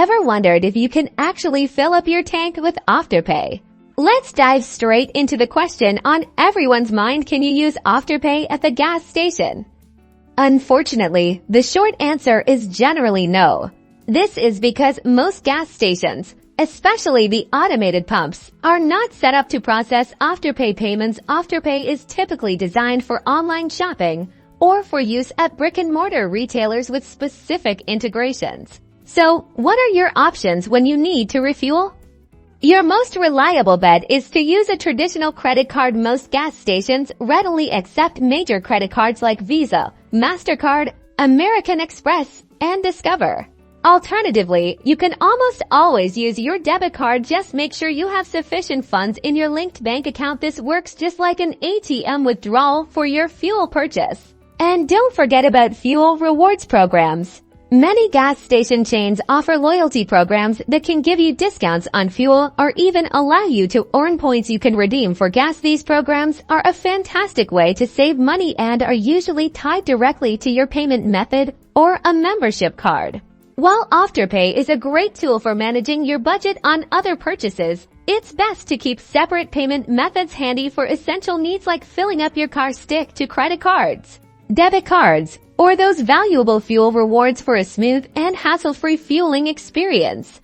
Ever wondered if you can actually fill up your tank with Afterpay? Let's dive straight into the question on everyone's mind: can you use Afterpay at the gas station? Unfortunately, the short answer is generally no. This is because most gas stations, especially the automated pumps, are not set up to process Afterpay payments. Afterpay is typically designed for online shopping or for use at brick-and-mortar retailers with specific integrations. So, what are your options when you need to refuel? Your most reliable bet is to use a traditional credit card. Most gas stations readily accept major credit cards like Visa, MasterCard, American Express, and Discover. Alternatively, you can almost always use your debit card. Just make sure you have sufficient funds in your linked bank account. This works just like an ATM withdrawal for your fuel purchase. And don't forget about fuel rewards programs. Many gas station chains offer loyalty programs that can give you discounts on fuel or even allow you to earn points you can redeem for gas. These programs are a fantastic way to save money and are usually tied directly to your payment method or a membership card. While Afterpay is a great tool for managing your budget on other purchases, it's best to keep separate payment methods handy for essential needs like filling up your car. Stick to credit cards, debit cards, or those valuable fuel rewards for a smooth and hassle-free fueling experience.